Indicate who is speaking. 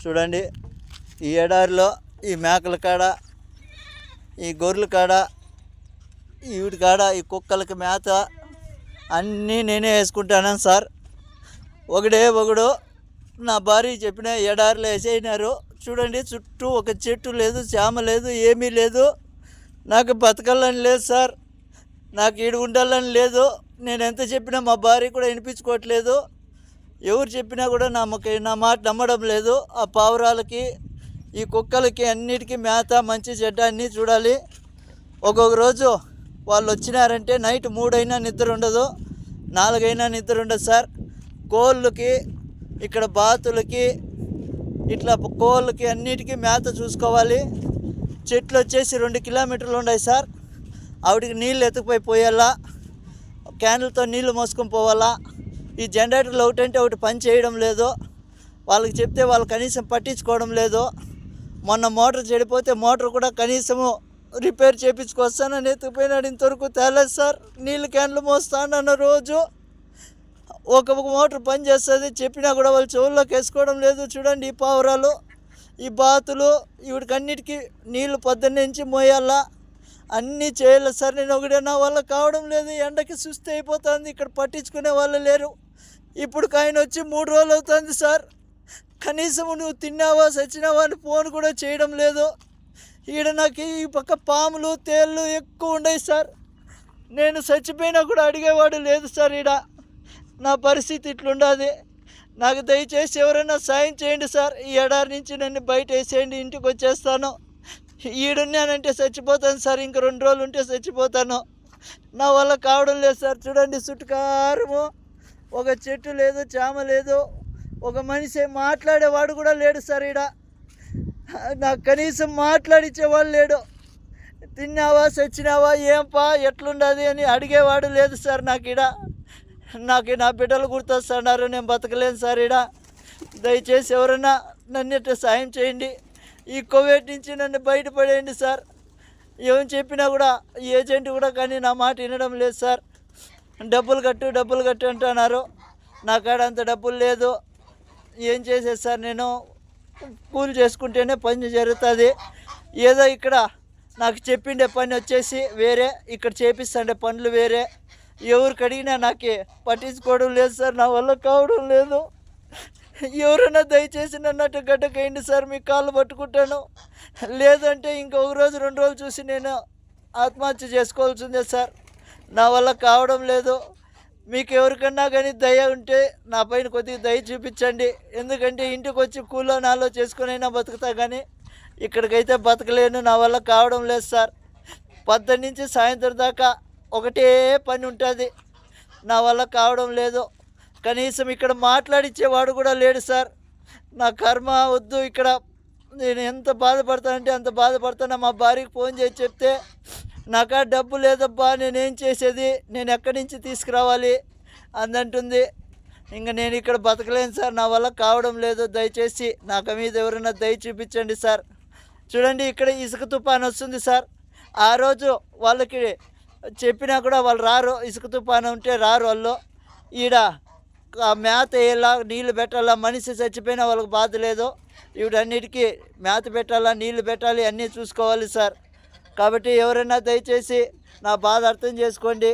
Speaker 1: చూడండి, ఈ ఎడారిలో ఈ మేకల కాడ, ఈ గొర్రెల కాడ, వీటి కాడ ఈ కుక్కలకి మేత అన్నీ నేనే వేసుకుంటాను సార్. ఒకడు నా భార్య చెప్పిన ఎడారిలో వేసేసినారు. చూడండి, చుట్టూ ఒక చెట్టు లేదు, చేమ లేదు, ఏమీ లేదు. నాకు బతకాలని లేదు సార్, నాకు ఈడు ఉండాలని లేదు. నేను ఎంత చెప్పినా మా భార్య కూడా వినిపించుకోవట్లేదు. ఎవరు చెప్పినా కూడా నా మాట నమ్మడం లేదు. ఆ పావురాలకి, ఈ కుక్కలకి అన్నిటికీ మేత, మంచి చెడ్డ అన్నీ చూడాలి. ఒక్కొక్క రోజు వాళ్ళు వచ్చినారంటే నైట్ 3 అయినా నిద్ర ఉండదు, 4 అయినా నిద్ర ఉండదు సార్. కోళ్ళకి, ఇక్కడ బాతులకి, ఇట్లా కోళ్ళకి అన్నిటికీ మేత చూసుకోవాలి. చెట్లు వచ్చేసి 2 కిలోమీటర్లు ఉన్నాయి సార్. ఆవిడికి నీళ్ళు ఎత్తుకుపోయి పోయాలా, క్యాన్లతో నీళ్లు మోసుకొని పోవాలా. ఈ జనరేటర్లు ఒకటంటే ఒకటి పని చేయడం లేదు. వాళ్ళకి చెప్తే వాళ్ళు కనీసం పట్టించుకోవడం లేదు. మొన్న మోటార్ చెడిపోతే మోటార్ కూడా కనీసము రిపేర్ చేయించుకొస్తానని ఎత్తుకుపోయినాడు. ఇంతవరకు తేలేదు సార్. నీళ్ళు క్యాన్లు మోస్తానన్న రోజు ఒక మోటార్ పని చేస్తుంది, చెప్పినా కూడా వాళ్ళు చెవుల్లోకి వేసుకోవడం లేదు. చూడండి, ఈ పావురాలు, ఈ బాతులు, వీడికి అన్నిటికీ నీళ్లు పొద్దున్నుంచి మోయాలా, అన్నీ చేయాలి సార్. నేను ఒకటే, నా వల్ల కావడం లేదు. ఎండకి సుస్థి అయిపోతుంది. ఇక్కడ పట్టించుకునే వాళ్ళు లేరు. ఇప్పుడు ఆయన వచ్చి 3 రోజులు అవుతుంది సార్. కనీసం నువ్వు తిన్నావా చచ్చినావా అని ఫోన్ కూడా చేయడం లేదు. ఈడ నాకు ఈ పక్క పాములు, తేళ్ళు ఎక్కువ ఉన్నాయి సార్. నేను చచ్చిపోయినా కూడా అడిగేవాడు లేదు సార్. ఈడ నా పరిస్థితి ఇట్లుండదు. నాకు దయచేసి ఎవరైనా సాయం చేయండి సార్. ఈ ఎడారి నుంచి నన్ను బయట వేసేయండి, ఇంటికి వచ్చేస్తాను. ఈడున్నానంటే చచ్చిపోతాను సార్. ఇంక 2 రోజులు ఉంటే చచ్చిపోతాను. నా వల్ల కావడం లేదు సార్. చూడండి, చుట్టుకారము ఒక చెట్టు లేదు, చేమ లేదు, ఒక మనిషి మాట్లాడేవాడు కూడా లేడు సార్. ఈడ నాకు కనీసం మాట్లాడిచ్చేవాడు లేడు. తిన్నావా చచ్చినావా, ఏంపా ఎట్లుండదు అని అడిగేవాడు లేదు సార్. నాకు నా బిడ్డలు గుర్తొస్తున్నారు. నేను బతకలేను సార్. ఈడ దయచేసి ఎవరైనా నన్ను సాయం చేయండి. ఈ కోవిడ్ నుంచి నన్ను బయటపడేయండి సార్. ఏం చెప్పినా కూడా ఏజెంట్ కూడా కానీ నా మాట వినడం లేదు సార్. డబ్బులు కట్టు అంటున్నారు. నా కాడ అంత డబ్బులు లేదు. ఏం చేసేది సార్? నేను కూలి చేసుకుంటేనే పని జరుగుతుంది. ఏదో ఇక్కడ నాకు చెప్పిండే పని వచ్చేసి వేరే, ఇక్కడ చేపిస్తుండే పనులు వేరే. ఎవరికి అడిగినా నాకు పట్టించుకోవడం లేదు సార్. నా వల్ల కావడం లేదు. ఎవరైనా దయచేసి నన్నట్టు గడ్డకేయండి సార్. మీ కాళ్ళు పట్టుకుంటాను. లేదంటే ఇంకొక రోజు 2 రోజులు చూసి నేను ఆత్మహత్య చేసుకోవాల్సిందే సార్. నా వల్ల కావడం లేదు. మీకు ఎవరికన్నా కానీ దయ ఉంటే నా పైన కొద్దిగా దయ చూపించండి. ఎందుకంటే ఇంటికి వచ్చి కూలో నాలో చేసుకునైనా బతుకుతా, కానీ ఇక్కడికైతే బతకలేను. నా వల్ల కావడం లేదు సార్. 10 నుంచి సాయంత్రం దాకా ఒకటే పని ఉంటుంది. నా వల్ల కావడం లేదు. కనీసం ఇక్కడ మాట్లాడిచ్చేవాడు కూడా లేడు సార్. నా కర్మ వద్దు. ఇక్కడ నేను ఎంత బాధపడతానంటే అంత బాధపడతాను. మా భార్యకి ఫోన్ చేసి చెప్తే, నాకా డబ్బు లేదబ్బా, నేనేం చేసేది, నేను ఎక్కడి నుంచి తీసుకురావాలి అందంటుంది. ఇంకా నేను ఇక్కడ బతకలేను సార్. నా వల్ల కావడం లేదు. దయచేసి నాకు మీద ఎవరైనా దయ చూపించండి సార్. చూడండి, ఇక్కడ ఇసుక తుఫాను వస్తుంది సార్. ఆ రోజు వాళ్ళకి చెప్పినా కూడా వాళ్ళు రారు. ఇసుక తుఫాను ఉంటే రారు వాళ్ళు. ఈడ మేత వేయాలా, నీళ్లు పెట్టాలా. మనిషి చచ్చిపోయినా వాళ్ళకి బాధ లేదు. వీటన్నిటికీ మేత పెట్టాలా, నీళ్లు పెట్టాలి, అన్నీ చూసుకోవాలి సార్. కాబట్టి ఎవరైనా దయచేసి నా బాధ అర్థం చేసుకోండి.